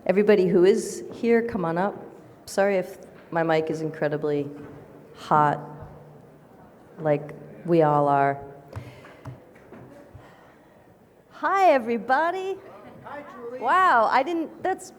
Everybody who is here, come on up. Sorry if my mic is incredibly hot, like we all are. Hi, everybody. Hi, Julie. Wow,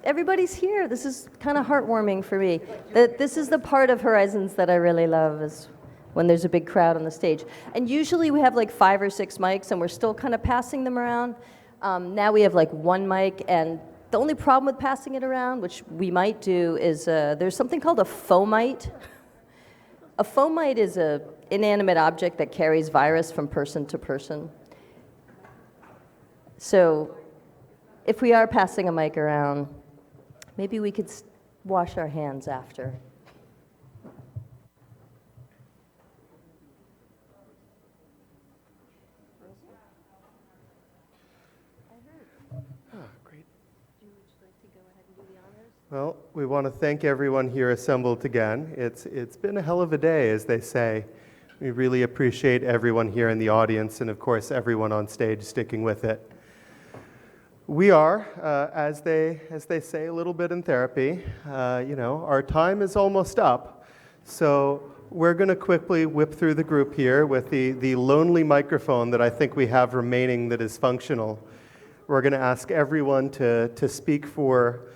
everybody's here. This is kind of heartwarming for me. This is the part of Horizons that I really love, is when there's a big crowd on the stage. And usually we have like 5 or 6 mics and we're still kind of passing them around. Now we have like 1 mic, and the only problem with passing it around, which we might do, is there's something called a fomite. A fomite is an inanimate object that carries virus from person to person. So if we are passing a mic around, maybe we could wash our hands after. Well, we want to thank everyone here assembled again. It's been a hell of a day, as they say. We really appreciate everyone here in the audience and, of course, everyone on stage sticking with it. We are, as they say a little bit in therapy, our time is almost up. So we're going to quickly whip through the group here with the lonely microphone that I think we have remaining that is functional. We're going to ask everyone to speak for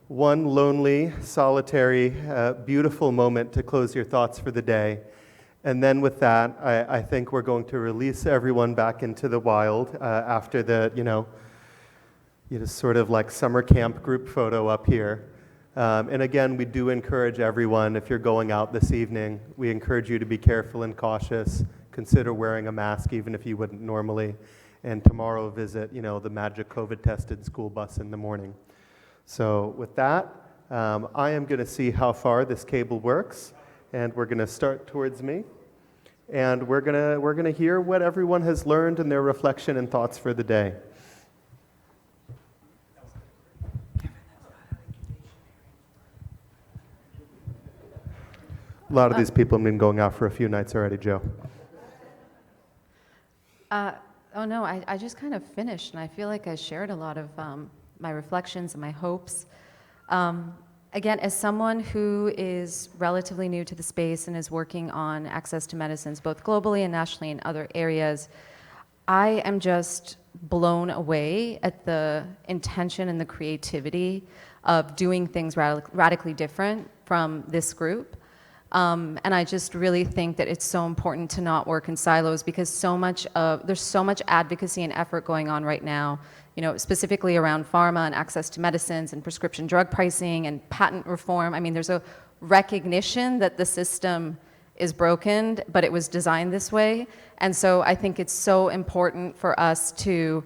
one lonely, solitary, beautiful moment to close your thoughts for the day. And then with that, I think we're going to release everyone back into the wild after the, sort of like summer camp group photo up here. And again, we do encourage everyone, if you're going out this evening, we encourage you to be careful and cautious. Consider wearing a mask even if you wouldn't normally. And tomorrow visit, the magic COVID-tested school bus in the morning. So with that, I am going to see how far this cable works, and we're going to start towards me. And we're going to hear what everyone has learned and their reflection and thoughts for the day. A lot of these people have been going out for a few nights already, Joe. Oh no, I just kind of finished, and I feel like I shared a lot of my reflections and my hopes. Again, as someone who is relatively new to the space and is working on access to medicines, both globally and nationally in other areas, I am just blown away at the intention and the creativity of doing things radically different from this group. And I just really think that it's so important to not work in silos, because there's so much advocacy and effort going on right now, specifically around pharma and access to medicines and prescription drug pricing and patent reform. I mean, there's a recognition that the system is broken, but it was designed this way. And so I think it's so important for us to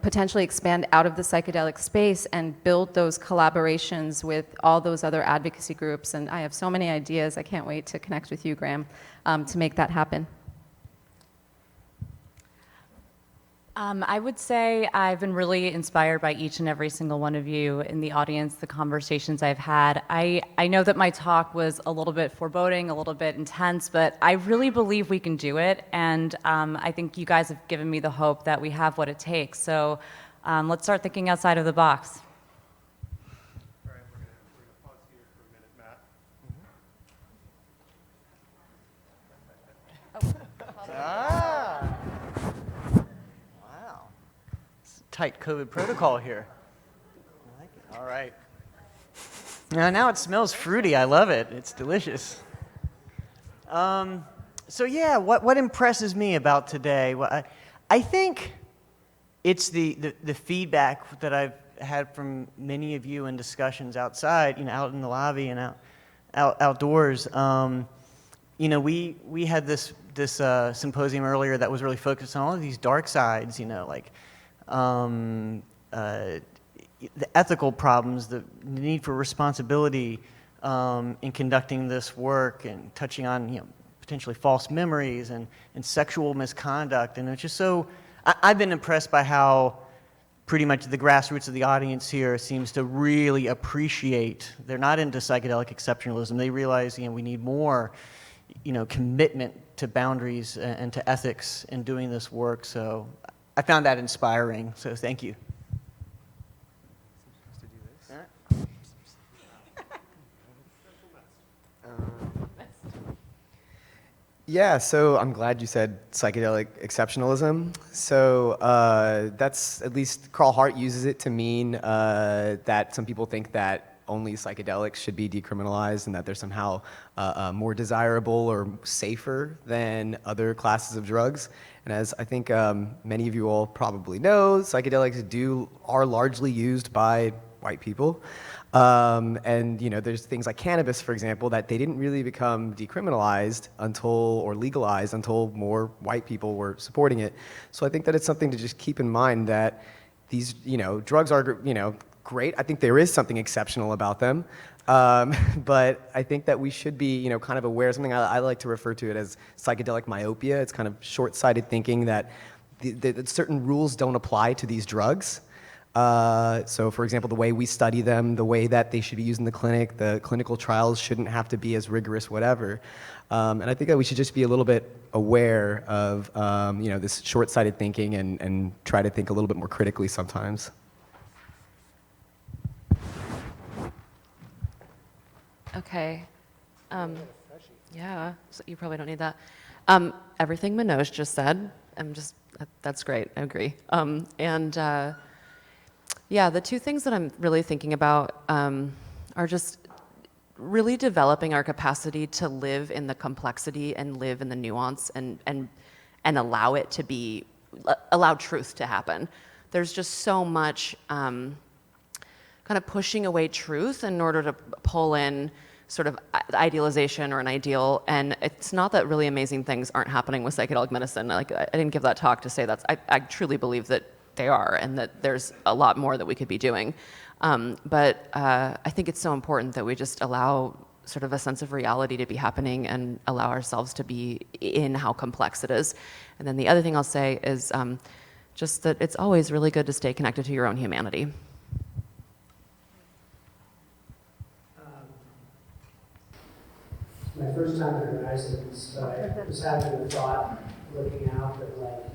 potentially expand out of the psychedelic space and build those collaborations with all those other advocacy groups. And I have so many ideas. I can't wait to connect with you, Graham, to make that happen. I would say I've been really inspired by each and every single one of you in the audience, the conversations I've had. I know that my talk was a little bit foreboding, a little bit intense, but I really believe we can do it. And I think you guys have given me the hope that we have what it takes. So let's start thinking outside of the box. All right, we're going to pause here for a minute, Matt. Tight COVID protocol here. I like it. All right. Now it smells fruity. I love it. It's delicious. So yeah, what impresses me about today? Well, I think it's the feedback that I've had from many of you in discussions outside, out in the lobby and outdoors. We had this symposium earlier that was really focused on all of these dark sides, the ethical problems, the need for responsibility in conducting this work, and touching on potentially false memories and sexual misconduct. And it's just so, I've been impressed by how pretty much the grassroots of the audience here seems to really appreciate, they're not into psychedelic exceptionalism. They realize we need more commitment to boundaries and to ethics in doing this work. So I found that inspiring, so thank you. Yeah, so I'm glad you said psychedelic exceptionalism. So that's, at least Carl Hart uses it to mean that some people think that only psychedelics should be decriminalized and that they're somehow more desirable or safer than other classes of drugs. And as I think many of you all probably know, psychedelics are largely used by white people. And there's things like cannabis, for example, that they didn't really become decriminalized or legalized until more white people were supporting it. So I think that it's something to just keep in mind that these, drugs are, great. I think there is something exceptional about them. But I think that we should be, kind of aware of something. I like to refer to it as psychedelic myopia. It's kind of short-sighted thinking that that certain rules don't apply to these drugs. So for example, the way we study them, the way that they should be used in the clinic, the clinical trials shouldn't have to be as rigorous, whatever. And I think that we should just be a little bit aware of, this short-sighted thinking and try to think a little bit more critically sometimes. Okay. Yeah, so you probably don't need that. Everything Manoj just said, that's great, I agree. Yeah, the two things that I'm really thinking about are just really developing our capacity to live in the complexity and live in the nuance and allow it to be, allow truth to happen. There's just so much kind of pushing away truth in order to pull in sort of idealization or an ideal. And it's not that really amazing things aren't happening with psychedelic medicine. Like, I didn't give that talk to say that. I truly believe that they are, and that there's a lot more that we could be doing. But I think it's so important that we just allow sort of a sense of reality to be happening and allow ourselves to be in how complex it is. And then the other thing I'll say is just that it's always really good to stay connected to your own humanity. My first time at Horizons, I was having the thought, looking out, that like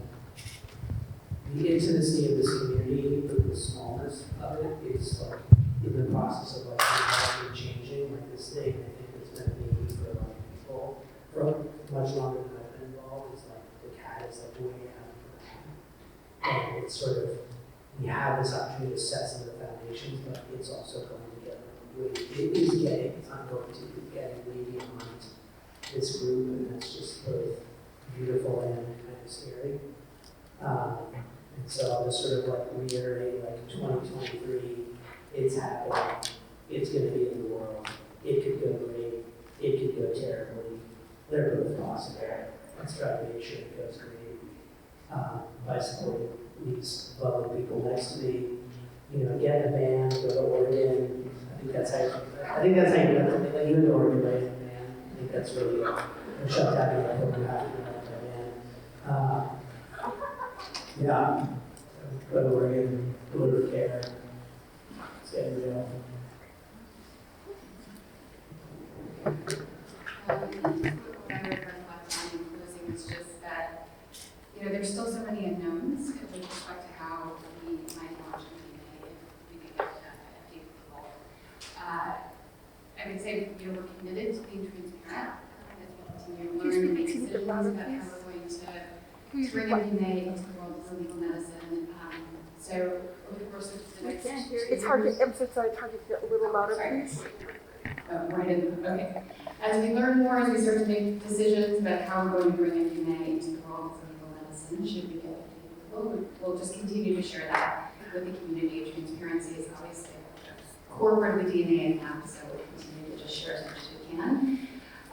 the intimacy of this community, but the smallness of it is like in the process of like evolving and changing. Like this thing, I think it's been a baby for a lot of people for much longer than I've been involved. It's like the cat is like way out of the and it's sort of, we have this opportunity to set some of the foundations, but it's also going to get it's not going to be getting way beyond this group, and that's just both beautiful and kind of scary. And so I'll just sort of like reiterate, like 2023, it's happening, it's going to be in the world, it could go great, it could go terribly, they're both possible. Let's try to make sure it goes great by supporting these lovely people next to me. Get in a band, go to Oregon. I think that's how you do it. Like, you in Oregon, right? Man, I think that's really good. I'm Chuck happy. I hope you're happy with that band. Yeah, go to Oregon, deliver care. It's getting real. What I would reflect on in closing is just that, there's still so many unknowns with respect to how we might launch a DNA if we could get FDA approval. I would say, we're committed to being transparent as we continue to learn and make decisions about how we're going to bring MDMA into the world of legal medicine. So over the course of the next 2 years, it's hard to, I'm so sorry, it's hard to get a little louder, please. Okay. As we learn more, as we start to make decisions about how we're going to bring MDMA into the world of legal medicine, should we get approval, we'll just continue to share that with the community. Transparency is obviously a core part of the DNA and app, so we'll continue to just share as much as we can.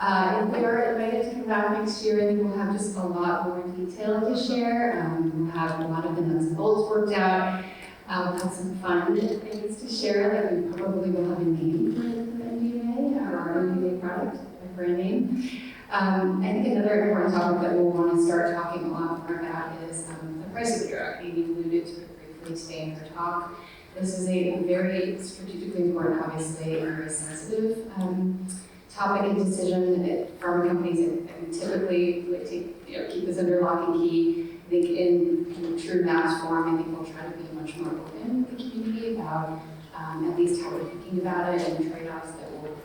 If we are invited to come back next year, I think we'll have just a lot more detail to share. We'll have a lot of the nuts and bolts worked out. We'll have some fun things to share, like we probably will have a name for MDMA, our MDMA product, a brand name. I think another important topic that we'll want to start talking a lot more about is the price of the drug. Amy alluded to it briefly today in her talk. This is a very strategically important, obviously, and very sensitive topic and decision. Pharma companies typically like to keep this under lock and key. I think in true mass form, I think we'll try to be much more open with the community about at least how we're thinking about it and trade-offs that we'll be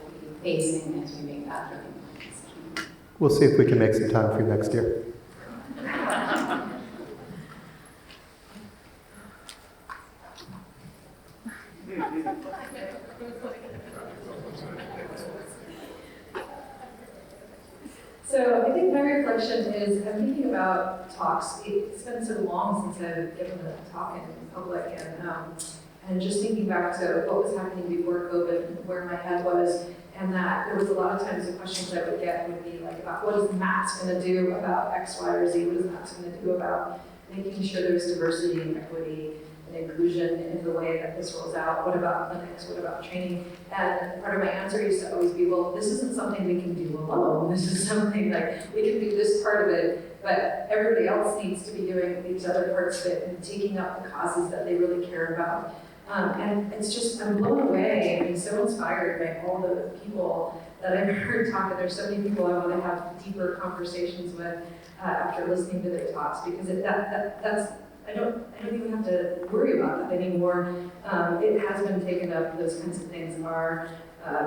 facing as we make that really important decision. We'll see if we can make some time for you next year. So I think my reflection is I'm thinking about talks. It's been so long since I've given a talk in public, and just thinking back to what was happening before COVID, and where my head was, and that there was a lot of times the questions I would get would be like about what is MATS going to do about X, Y, or Z? What is MATS going to do about making sure there's diversity and equity and inclusion in the way that this rolls out? What about clinics? What about training? And part of my answer used to always be, well, this isn't something we can do alone. This is something like we can do this part of it, but everybody else needs to be doing these other parts of it and taking up the causes that they really care about. And it's just, I'm blown away and so inspired by all the people that I've heard talk. And there's so many people I want to have deeper conversations with after listening to their talks, because that's I don't even have to worry about that anymore. It has been taken up. Those kinds of things are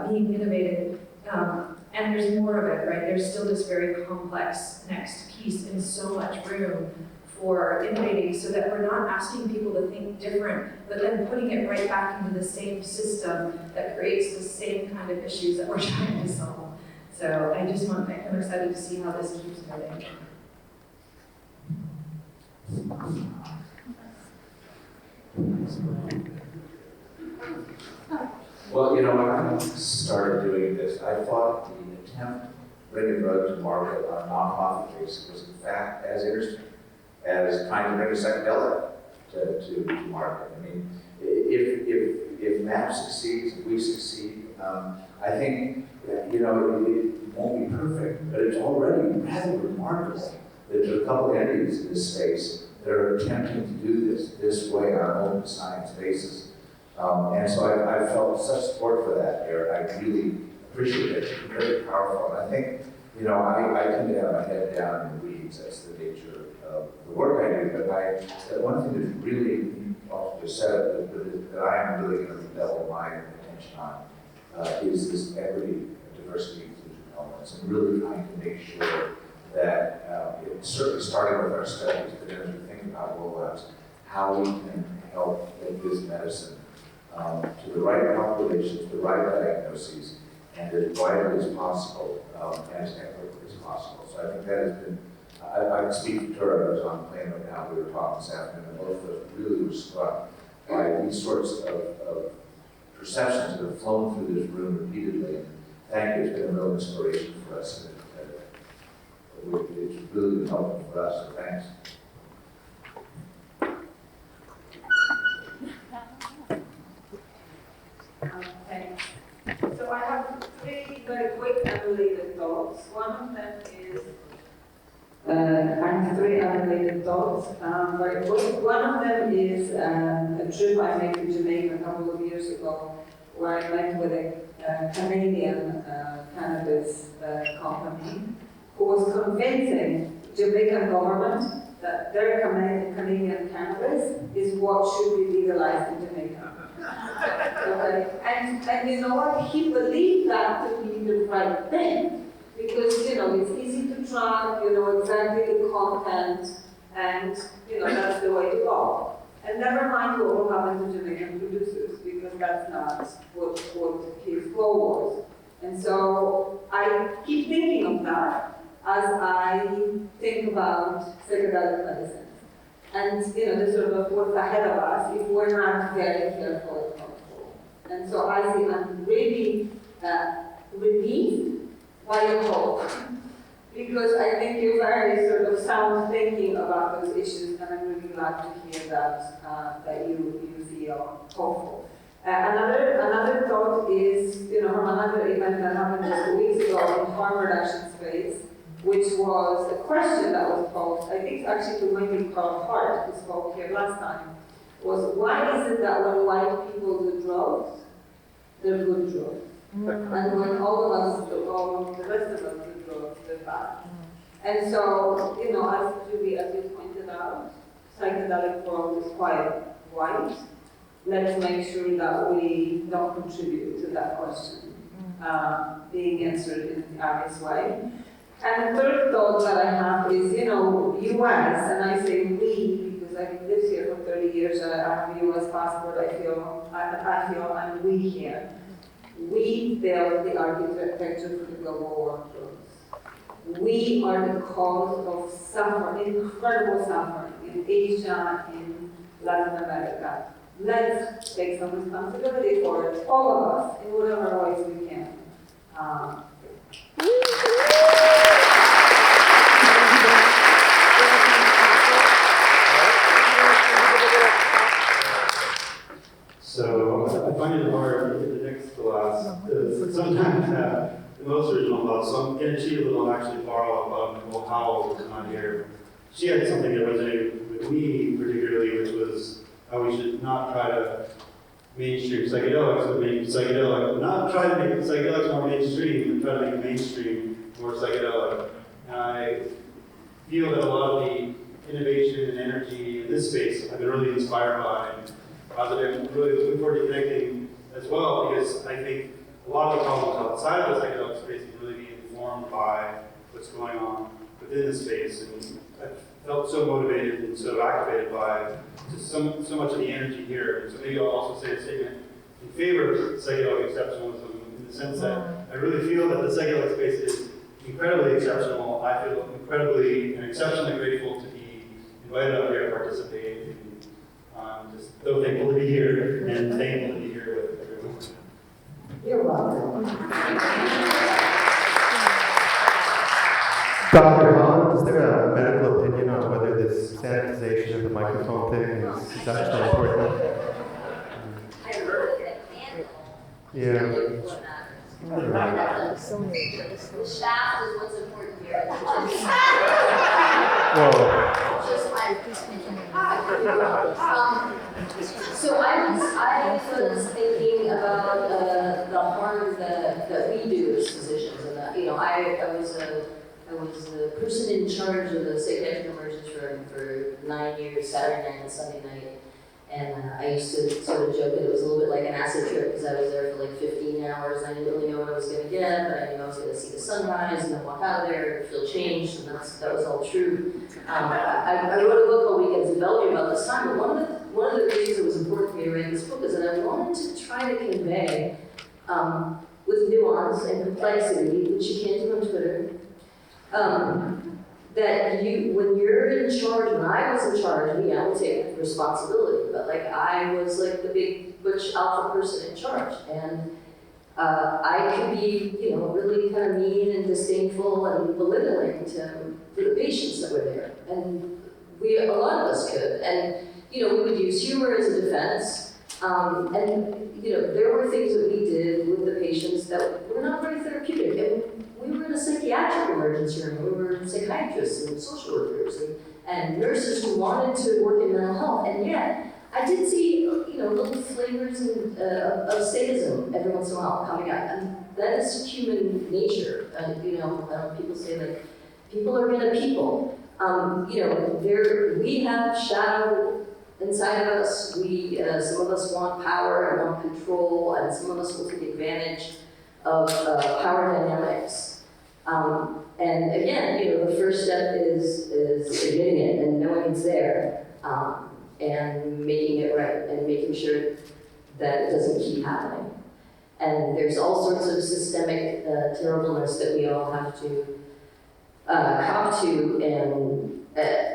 being innovated, and there's more of it, right? There's still this very complex next piece and so much room for innovating, so that we're not asking people to think different, but then putting it right back into the same system that creates the same kind of issues that we're trying to solve. So I'm excited to see how this keeps moving. Well, you know, when I started doing this, I thought the attempt to bring a drug to market on a nonprofit basis was in fact as interesting as trying to bring a psychedelic to market. I mean, if MAP succeeds, if we succeed, I think, you know, it won't be perfect, but it's already rather remarkable that there are a couple entities in this space that are attempting to do this way on an open science basis. And so I felt such support for that, Aaron. I really appreciate it. It's very powerful. And I think, you know, I tend to have my head down in the weeds. That's the nature of the work I do. But one thing that's really, you also just said, that I am really going to double my attention on is this equity, diversity, inclusion elements, and really trying to make sure that it's certainly starting with our studies, but as we think about rollouts, how we can help make this medicine to the right populations, the right diagnoses, and as widely as possible, as equitably as possible. So I think that has been, I can speak to Tura, I was on the plane right now, we were talking this afternoon, and both of us really were struck by these sorts of perceptions that have flown through this room repeatedly. And thank you, it's been a real inspiration for us. It's really been helpful for us, so thanks. Thanks. So I have three very quick unrelated thoughts. One of them is, I have three unrelated thoughts, very quick. One of them is a trip I made to Jamaica a couple of years ago, where I met with a Canadian cannabis company who was convincing Jamaican government that their Canadian cannabis is what should be legalized in Jamaica. Okay. And you know what? He believed that to be the right thing, because you know it's easy to track, you know exactly the content, and you know that's the way to go. And never mind what will happen to Jamaican producers, because that's not what his goal was. And so I keep thinking of that as I think about psychedelic medicine. And you know, the sort of what's ahead of us if we're not very careful and thoughtful. And so I'm really relieved by your hope, because I think you're very sort of sound thinking about those issues, and I'm really glad to hear that you feel hopeful. Another thought is, you know, from another event that happened just 2 weeks ago in Harvard Action Space, which was a question that was posed, I think actually to maybe Carl Hart, who spoke here last time, was why is it that when white people do drugs, they're good drugs? And when all of us, the rest of us do drugs, they're bad. And so, you know, as Julie, as you pointed out, psychedelic world is quite white. Let's make sure that we don't contribute to that question being answered in the obvious way. And the third thought that I have is, US, and I say we because I've lived here for 30 years. I have a US passport. I feel I'm we here. We built the architecture for the global workforce. We are the cause of suffering, incredible suffering in Asia, in Latin America. Let's take some responsibility for it, all of us, in whatever ways we can. So I find it hard in the next class to sometimes have the most original thoughts. So I'm going to cheat a little and actually borrow up on Nicole Howell, who's not here. She had something that resonated with me particularly, which was how we should not try to mainstream psychedelics, but make psychedelic, not try to make psychedelics more mainstream, but try to make mainstream more psychedelic. And I feel that a lot of the innovation and energy in this space I've been really inspired by. I'm really looking forward to connecting as well, because I think a lot of the problems outside of the psychedelic space can really be informed by what's going on within the space. And I've felt so motivated and so activated by just so much of the energy here. And so maybe I'll also say a statement in favor of psychedelic exceptionalism, in the sense that I really feel that the psychedelic space is incredibly exceptional. I feel incredibly and exceptionally grateful to be invited up here to participate. And I'm just so thankful to be here and thankful to be here with everyone. You're welcome. Dr. Holland, is there a medical opinion on whether this sanitization of the microphone thing is actually important? Yeah. The shaft is what's important here. Whoa. So I was thinking about the harm that we do as physicians, and that I was the person in charge of the psychiatric emergency room for 9 years, Saturday night and Sunday night. And I used to sort of joke that it was a little bit like an acid trip, because I was there for like 15 hours. I didn't really know what I was going to get, but I knew I was going to see the sunrise and then walk out of there and feel changed, and that was all true. I wrote a book called Weekends in Bellevue about this time, but one of the reasons it was important for me to write this book is that I wanted to try to convey, with nuance and complexity, which you can't do on Twitter, that when you're in charge, when I was in charge, I would take responsibility, but I was like the big butch alpha person in charge, and I could be, really kind of mean and disdainful and belittling to the patients that were there, and a lot of us could, and we would use humor as a defense, and there were things that we did with the patients that were not very therapeutic, and we were in a psychiatric emergency room. We were psychiatrists and social workers and nurses who wanted to work in mental health, and yet I did see little flavors of sadism every once in a while coming out, and that is human nature. People say people are gonna people. We have shadow inside of us. Some of us want power and want control, and some of us will take advantage of power dynamics. And again, the first step is admitting it and knowing it's there, and making it right and making sure that it doesn't keep happening. And there's all sorts of systemic terribleness that we all have to cop to and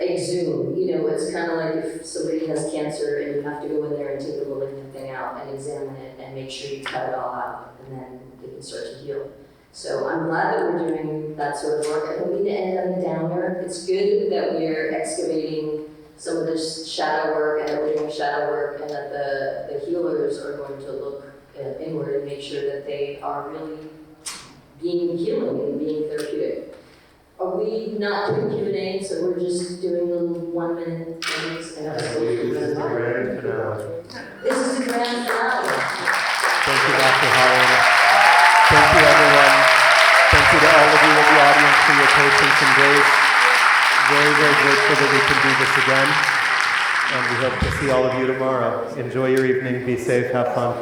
exhume. It's kind of like if somebody has cancer and you have to go in there and take the malignant thing out and examine it and make sure you cut it all out, and then they can start to heal. So I'm glad that we're doing that sort of work. I don't mean to end on a downer. It's good that we're excavating some of this shadow work, and that we're doing shadow work, and that the healers are going to look inward and make sure that they are really being healing and being therapeutic. Are we not doing Q&A, so we're just doing little 1 minute things? And This is the grand finale. This is the grand finale. Thank you, Dr. Holland. Thank you, everyone. Thank you to all of you in the audience for your patience and grace. Very, very grateful that we can do this again. And we hope to see all of you tomorrow. Enjoy your evening. Be safe. Have fun.